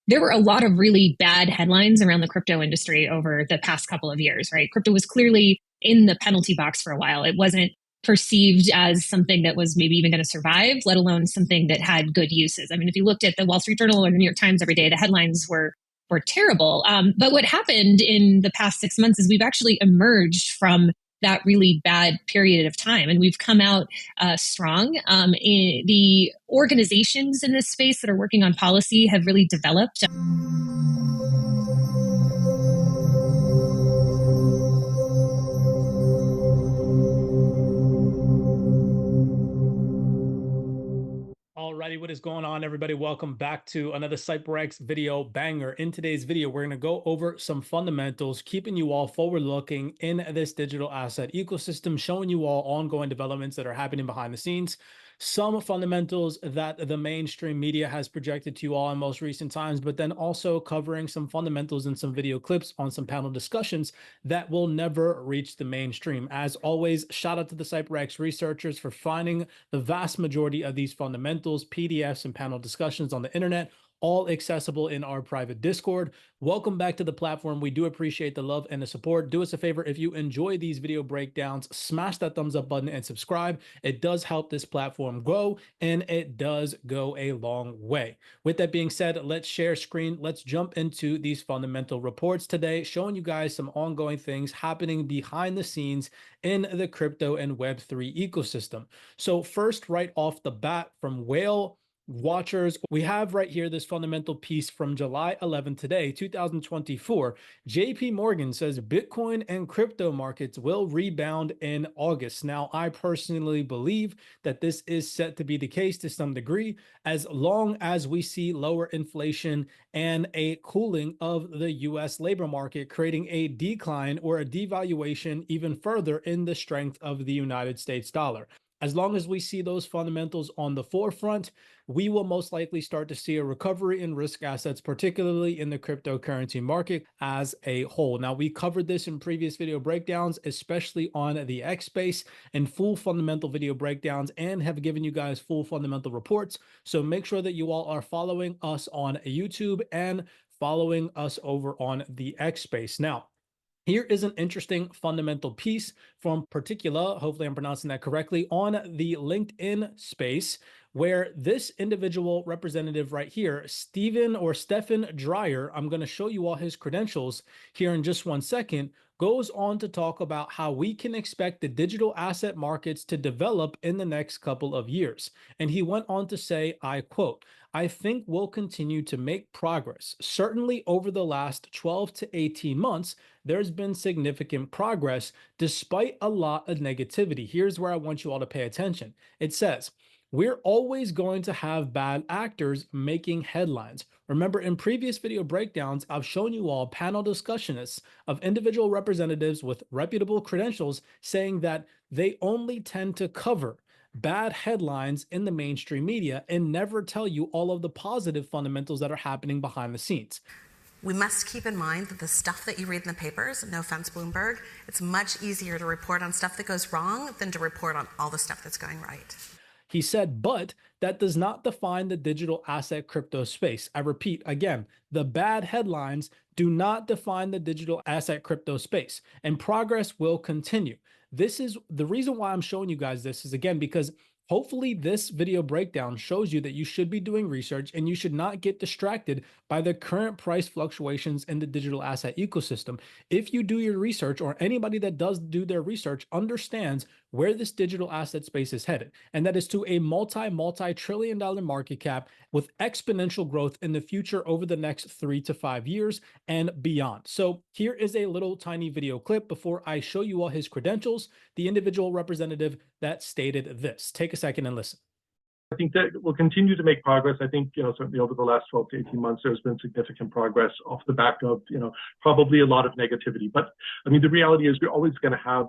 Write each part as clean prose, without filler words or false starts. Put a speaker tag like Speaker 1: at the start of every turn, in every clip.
Speaker 1: there were a lot of really bad headlines around the crypto industry over the past couple of years, right? Crypto was clearly in the penalty box for a while. It wasn't perceived as something that was maybe even going to survive, let alone something that had good uses. I mean, if you looked at the Wall Street Journal or the New York Times every day, the headlines were terrible. But what happened in the past 6 months is we've actually emerged from that really bad period of time, and we've come out strong. The organizations in this space that are working on policy have really developed.
Speaker 2: Alrighty, what is going on, everybody? Welcome back to another CYPRX video banger. In today's video, we're going to go over some fundamentals, keeping you all forward-looking in this digital asset ecosystem, showing you all ongoing developments that are happening behind the scenes, some fundamentals that the mainstream media has projected to you all in most recent times, but then also covering some fundamentals and some video clips on some panel discussions that will never reach the mainstream. As always, shout out to the CYPRX researchers for finding the vast majority of these fundamentals, PDFs, and panel discussions on the internet, all accessible in our private Discord. Welcome back to the platform. We do appreciate the love and the support. Do us a favor, if you enjoy these video breakdowns, smash that thumbs up button and subscribe. It does help this platform grow, and it does go a long way. With that being said, let's share screen. Let's jump into these fundamental reports today, showing you guys some ongoing things happening behind the scenes in the crypto and Web3 ecosystem. So first, right off the bat, from Whale Watchers, we have right here this fundamental piece from July 11 today, 2024. JP Morgan says Bitcoin and crypto markets will rebound in August. Now, I personally believe that this is set to be the case to some degree, as long as we see lower inflation and a cooling of the US labor market, creating a decline or a devaluation even further in the strength of the United States dollar. As long as we see those fundamentals on the forefront, we will most likely start to see a recovery in risk assets, particularly in the cryptocurrency market as a whole. Now, we covered this in previous video breakdowns, especially on the X space, and full fundamental video breakdowns, and have given you guys full fundamental reports. So make sure that you all are following us on YouTube and following us over on the X space. Now, here is an interesting fundamental piece from Particular, hopefully I'm pronouncing that correctly, on the LinkedIn space, where this individual representative right here, Stephen Dreyer, I'm going to show you all his credentials here in just 1 second, goes on to talk about how we can expect the digital asset markets to develop in the next couple of years. And he went on to say, I quote, "I think we'll continue to make progress. Certainly over the last 12 to 18 months, there's been significant progress despite a lot of negativity." Here's where I want you all to pay attention. It says, "We're always going to have bad actors making headlines." Remember, in previous video breakdowns, I've shown you all panel discussionists of individual representatives with reputable credentials saying that they only tend to cover bad headlines in the mainstream media and never tell you all of the positive fundamentals that are happening behind the scenes.
Speaker 3: We must keep in mind that the stuff that you read in the papers, no offense, Bloomberg, it's much easier to report on stuff that goes wrong than to report on all the stuff that's going right.
Speaker 2: He said, but that does not define the digital asset crypto space. I repeat again, the bad headlines do not define the digital asset crypto space, and progress will continue. This is the reason why I'm showing you guys this is, again, because hopefully this video breakdown shows you that you should be doing research and you should not get distracted by the current price fluctuations in the digital asset ecosystem. If you do your research, or anybody that does do their research understands where this digital asset space is headed, and that is to a multi-trillion dollar market cap with exponential growth in the future over the next 3 to 5 years and beyond. So here is a little tiny video clip before I show you all his credentials, the individual representative that stated this. Take a second and listen.
Speaker 4: I think that we'll continue to make progress. I think, certainly over the last 12 to 18 months, there's been significant progress off the back of, probably a lot of negativity. But I mean, the reality is we're always going to have,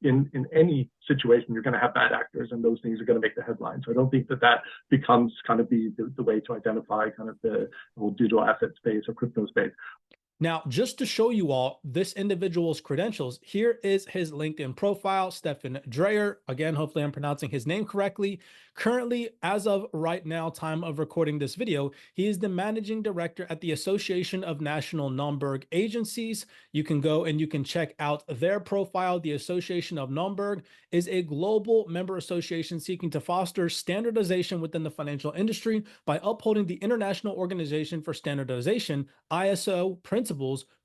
Speaker 4: in any situation, you're going to have bad actors, and those things are going to make the headlines. So I don't think that becomes kind of the way to identify kind of the whole digital asset space or crypto space.
Speaker 2: Now, just to show you all this individual's credentials, here is his LinkedIn profile, Stefan Dreyer. Again, hopefully I'm pronouncing his name correctly. Currently, as of right now, time of recording this video, he is the managing director at the Association of National Nuremberg Agencies. You can go and you can check out their profile. The Association of Nuremberg is a global member association seeking to foster standardization within the financial industry by upholding the International Organization for Standardization, ISO, principles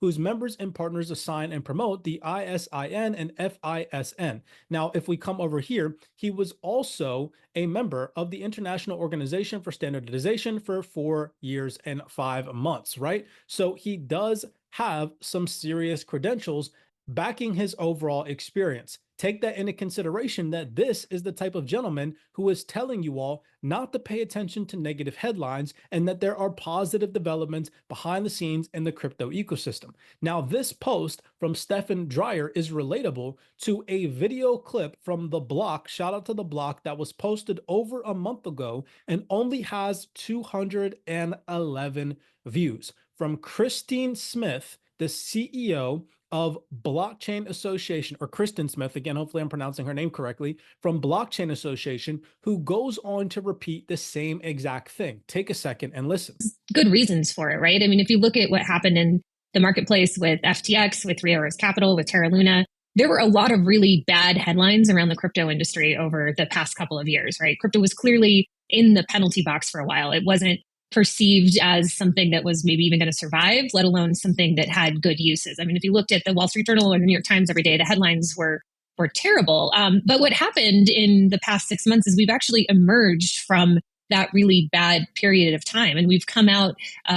Speaker 2: whose members and partners assign and promote the ISIN and FISN. Now, if we come over here, he was also a member of the International Organization for Standardization for 4 years and 5 months, right? So he does have some serious credentials backing his overall experience. Take that into consideration that this is the type of gentleman who is telling you all not to pay attention to negative headlines and that there are positive developments behind the scenes in the crypto ecosystem. Now, this post from Stefan Dreyer is relatable to a video clip from The Block, shout out to The Block, that was posted over a month ago and only has 211 views from Christine Smith, the CEO of Blockchain Association, or Kristen Smith, again, hopefully I'm pronouncing her name correctly, from Blockchain Association, who goes on to repeat the same exact thing. Take a second and listen.
Speaker 1: Good reasons for it, right? I mean, if you look at what happened in the marketplace with FTX, with Three Arrows Capital, with Terra Luna, there were a lot of really bad headlines around the crypto industry over the past couple of years, right? Crypto was clearly in the penalty box for a while. It wasn't perceived as something that was maybe even going to survive, let alone something that had good uses. I mean, if you looked at the Wall Street Journal or the New York Times every day, the headlines were terrible. But what happened in the past 6 months is we've actually emerged from that really bad period of time, and we've come out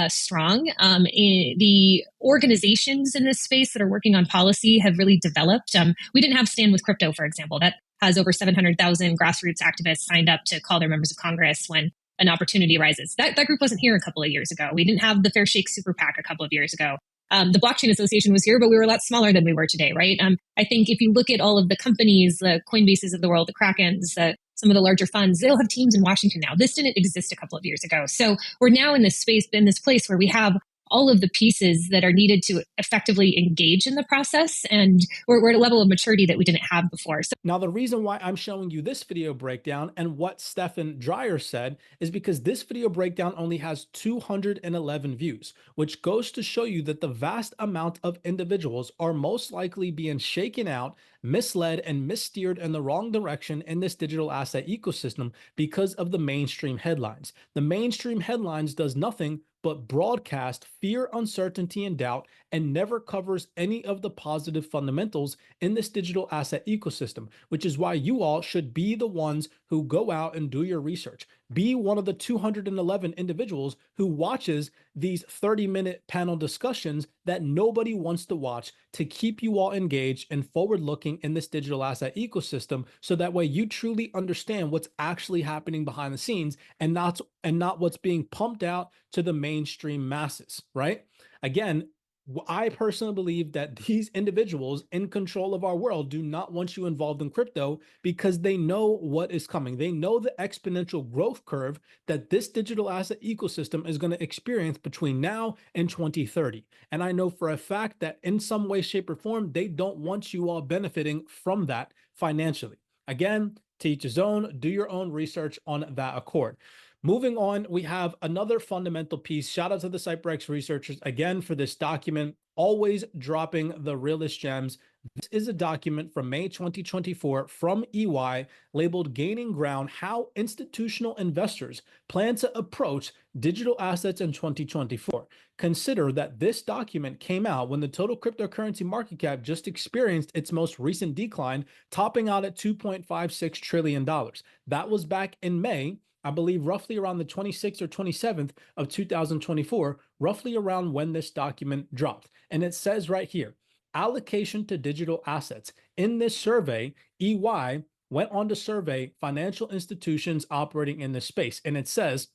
Speaker 1: strong. The organizations in this space that are working on policy have really developed. We didn't have Stand with Crypto, for example, that has over 700,000 grassroots activists signed up to call their members of Congress when an opportunity arises. That group wasn't here a couple of years ago. We didn't have the Fair Shake Super PAC a couple of years ago. The Blockchain Association was here, but we were a lot smaller than we were today, right? I think if you look at all of the companies, the Coinbases of the world, the Krakens, some of the larger funds, they'll have teams in Washington now. This didn't exist a couple of years ago. So we're now in this space, in this place where we have all of the pieces that are needed to effectively engage in the process. And we're at a level of maturity that we didn't have before. So
Speaker 2: now, the reason why I'm showing you this video breakdown and what Stefan Dreyer said is because this video breakdown only has 211 views, which goes to show you that the vast amount of individuals are most likely being shaken out, misled, and missteered in the wrong direction in this digital asset ecosystem because of the mainstream headlines. The mainstream headlines does nothing but broadcast fear, uncertainty, and doubt, and never covers any of the positive fundamentals in this digital asset ecosystem, which is why you all should be the ones who go out and do your research. Be one of the 211 individuals who watches these 30-minute panel discussions that nobody wants to watch to keep you all engaged and forward-looking in this digital asset ecosystem, so that way you truly understand what's actually happening behind the scenes and not what's being pumped out to the mainstream masses, right? Again, I personally believe that these individuals in control of our world do not want you involved in crypto because they know what is coming. They know the exponential growth curve that this digital asset ecosystem is going to experience between now and 2030. And I know for a fact that in some way, shape, or form, they don't want you all benefiting from that financially. Again, to each his own, do your own research on that accord. Moving on, we have another fundamental piece. Shout out to the CYPRX researchers again for this document, always dropping the realest gems. This is a document from May 2024 from EY labeled Gaining Ground: How Institutional Investors Plan to Approach Digital Assets in 2024. Consider that this document came out when the total cryptocurrency market cap just experienced its most recent decline, topping out at $2.56 trillion. That was back in May, I believe roughly around the 26th or 27th of 2024, roughly around when this document dropped. And it says right here, allocation to digital assets. In this survey, EY went on to survey financial institutions operating in this space. And it says,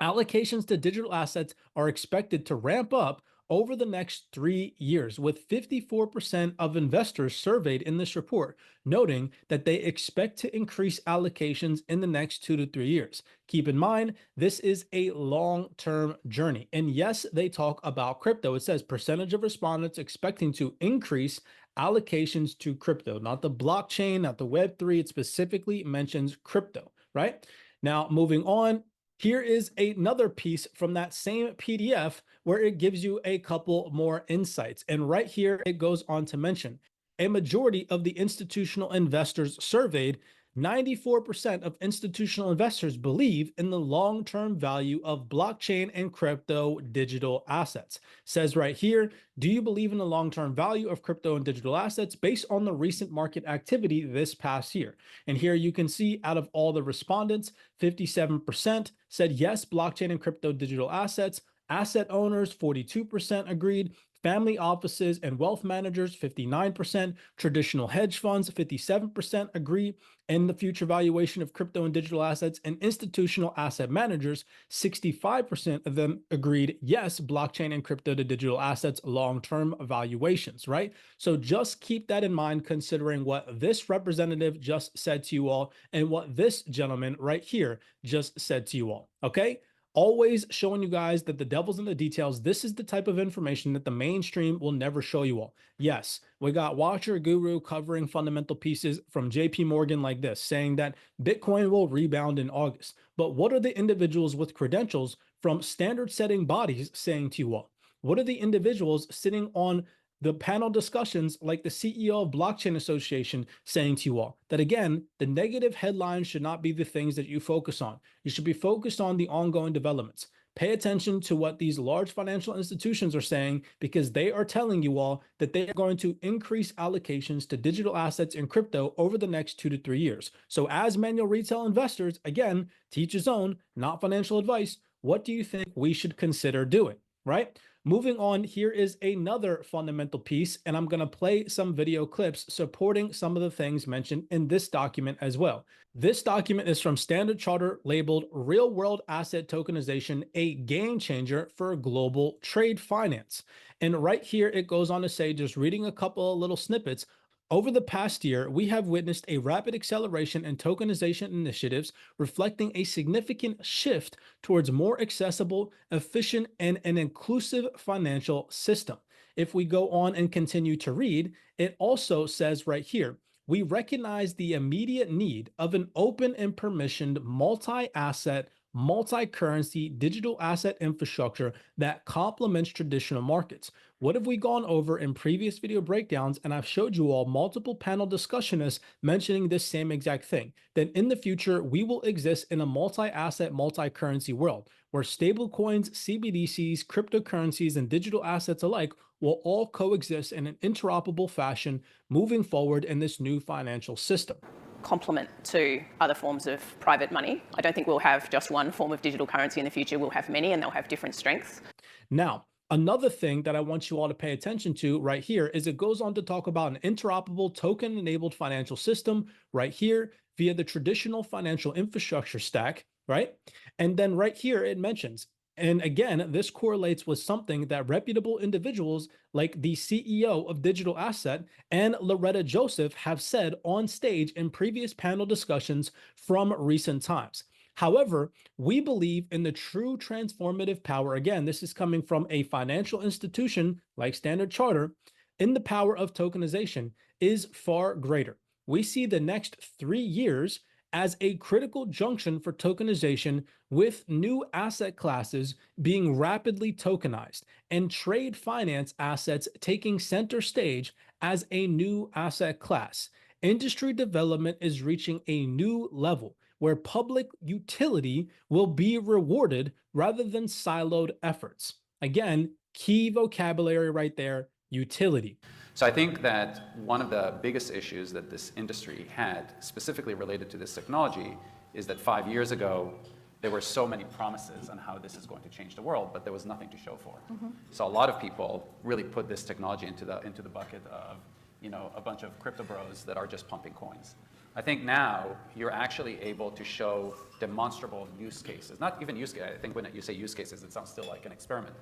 Speaker 2: allocations to digital assets are expected to ramp up over the next 3 years, with 54% of investors surveyed in this report noting that they expect to increase allocations in the next 2 to 3 years. Keep in mind, this is a long-term journey. And yes, they talk about crypto. It says percentage of respondents expecting to increase allocations to crypto, not the blockchain, not the Web3. It specifically mentions crypto, right? Now, moving on, here is another piece from that same PDF where it gives you a couple more insights. And right here, it goes on to mention a majority of the institutional investors surveyed, 94% of institutional investors believe in the long-term value of blockchain and crypto digital assets. Says right here, do you believe in the long-term value of crypto and digital assets based on the recent market activity this past year? And here you can see out of all the respondents, 57% said yes, blockchain and crypto digital assets. Asset owners, 42% agreed. Family offices and wealth managers, 59%. Traditional hedge funds, 57% agree in the future valuation of crypto and digital assets. And institutional asset managers, 65% of them agreed, yes, blockchain and crypto to digital assets long-term valuations, right? So just keep that in mind, considering what this representative just said to you all and what this gentleman right here just said to you all, okay? Always showing you guys that the devil's in the details. This is the type of information that the mainstream will never show you all. Yes, we got Watcher Guru covering fundamental pieces from JP Morgan like this, saying that Bitcoin will rebound in August. But what are the individuals with credentials from standard setting bodies saying to you all? What are the individuals sitting on the panel discussions like the CEO of Blockchain Association saying to you all that, again, the negative headlines should not be the things that you focus on. You should be focused on the ongoing developments. Pay attention to what these large financial institutions are saying, because they are telling you all that they are going to increase allocations to digital assets and crypto over the next 2 to 3 years. So as manual retail investors, again, teach his own, not financial advice, what do you think we should consider doing, right? Moving on, here is another fundamental piece, and I'm going to play some video clips supporting some of the things mentioned in this document as well. This document is from Standard Chartered, labeled Real World Asset Tokenization, a Game Changer for Global Trade Finance. And right here, it goes on to say, just reading a couple of little snippets, over the past year, we have witnessed a rapid acceleration in tokenization initiatives, reflecting a significant shift towards more accessible, efficient, and an inclusive financial system. If we go on and continue to read, it also says right here, we recognize the immediate need of an open and permissioned multi-asset, multi-currency digital asset infrastructure that complements traditional markets. What have we gone over in previous video breakdowns? And I've showed you all multiple panel discussionists mentioning this same exact thing, that in the future, we will exist in a multi-asset, multi-currency world where stablecoins, CBDCs, cryptocurrencies, and digital assets alike will all coexist in an interoperable fashion moving forward in this new financial system.
Speaker 5: Complement to other forms of private money. I don't think we'll have just one form of digital currency in the future. We'll have many, and they'll have different strengths.
Speaker 2: Now, another thing that I want you all to pay attention to right here is it goes on to talk about an interoperable token-enabled financial system right here via the traditional financial infrastructure stack, right? And then right here it mentions, and again, this correlates with something that reputable individuals like the CEO of Digital Asset and Loretta Joseph have said on stage in previous panel discussions from recent times. However, we believe in the true transformative power. Again, this is coming from a financial institution like Standard Chartered. In the power of tokenization is far greater. We see the next 3 years as a critical junction for tokenization, with new asset classes being rapidly tokenized and trade finance assets taking center stage as a new asset class. Industry development is reaching a new level where public utility will be rewarded rather than siloed efforts. Again, key vocabulary right there, utility.
Speaker 6: So I think that one of the biggest issues that this industry had, specifically related to this technology, is that 5 years ago, there were so many promises on how this is going to change the world, but there was nothing to show for it. So a lot of people really put this technology into the bucket of, you know, a bunch of crypto bros that are just pumping coins. I think now you're actually able to show demonstrable use cases, not even use cases. I think when you say use cases, it sounds still like an experiment.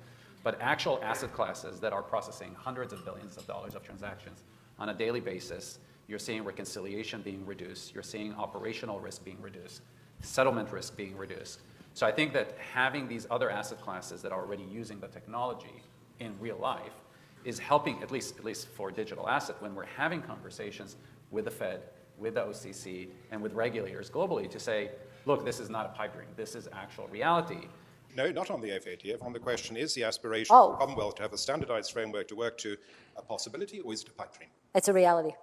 Speaker 6: but actual asset classes that are processing hundreds of billions of dollars of transactions on a daily basis, you're seeing reconciliation being reduced, you're seeing operational risk being reduced, settlement risk being reduced. So I think that having these other asset classes that are already using the technology in real life is helping, at least for digital asset, when we're having conversations with the Fed, with the OCC, and with regulators globally to say, look, this is not a pipe dream, this is actual reality.
Speaker 7: No, not on the FATF. On the question, is the aspiration of the Commonwealth to have a standardized framework to work to a possibility, or is it a pipe dream?
Speaker 8: It's a reality.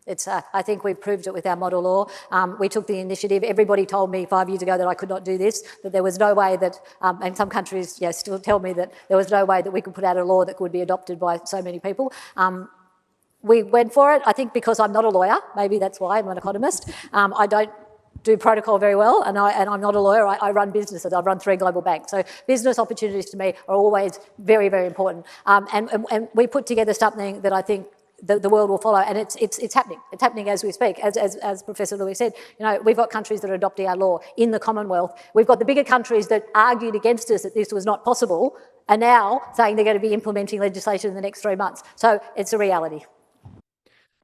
Speaker 8: It's, I think we've proved it with our model law. We took the initiative. Everybody told me 5 years ago that I could not do this, that there was no way that, and some countries still tell me that there was no way that we could put out a law that could be adopted by so many people. We went for it, I think because I'm not a lawyer. Maybe that's why I'm an economist. I don't do protocol very well, and I'm not a lawyer. I run businesses. I've run 3 global banks. So business opportunities to me are always very, very important. And we put together something that I think the world will follow, and it's happening. It's happening as we speak. As Professor Louis said, we've got countries that are adopting our law in the Commonwealth. We've got the bigger countries that argued against us that this was not possible, are now saying they're going to be implementing legislation in the next 3 months. So it's a reality.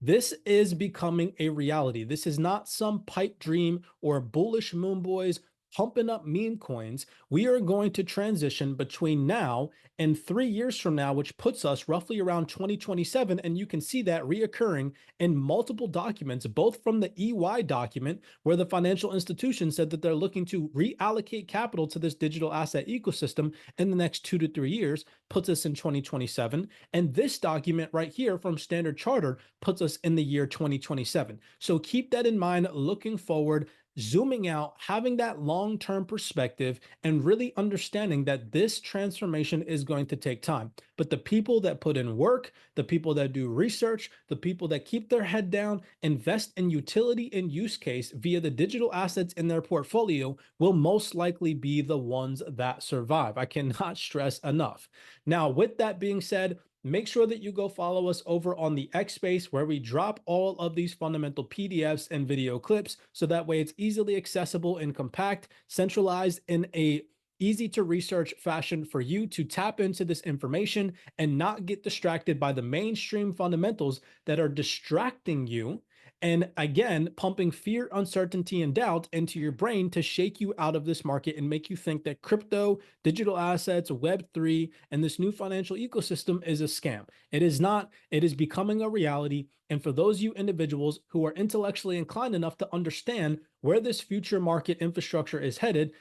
Speaker 2: This is becoming a reality. This is not some pipe dream or bullish moon boys pumping up meme coins. We are going to transition between now and 3 years from now, which puts us roughly around 2027. And you can see that reoccurring in multiple documents, both from the EY document, where the financial institution said that they're looking to reallocate capital to this digital asset ecosystem in the next 2 to 3 years, puts us in 2027. And this document right here from Standard Chartered puts us in the year 2027. So keep that in mind looking forward, zooming out, having that long-term perspective, and really understanding that this transformation is going to take time. But the people that put in work, the people that do research, the people that keep their head down, invest in utility and use case via the digital assets in their portfolio will most likely be the ones that survive. I cannot stress enough. Now, with that being said, make sure that you go follow us over on the X Space, where we drop all of these fundamental PDFs and video clips, so that way it's easily accessible and compact, centralized in a easy to research fashion for you to tap into this information and not get distracted by the mainstream fundamentals that are distracting you. And again, pumping fear, uncertainty, and doubt into your brain to shake you out of this market and make you think that crypto, digital assets, Web3, and this new financial ecosystem is a scam. It is not. It is becoming a reality. And for those of you individuals who are intellectually inclined enough to understand where this future market infrastructure is headed,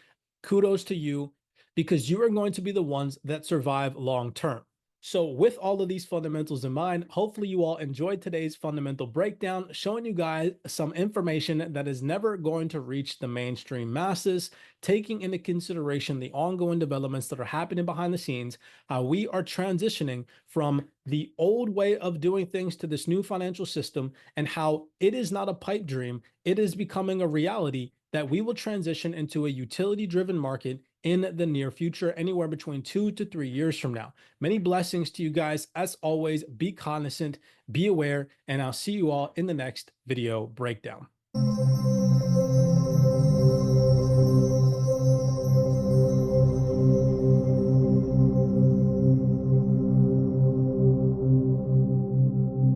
Speaker 2: kudos to you, because you are going to be the ones that survive long term. So with all of these fundamentals in mind, hopefully you all enjoyed today's fundamental breakdown, showing you guys some information that is never going to reach the mainstream masses, taking into consideration the ongoing developments that are happening behind the scenes, how we are transitioning from the old way of doing things to this new financial system, and how it is not a pipe dream, it is becoming a reality that we will transition into a utility-driven market in the near future, anywhere between 2 to 3 years from now. Many blessings to you guys. As always, be cognizant, be aware, and I'll see you all in the next video breakdown.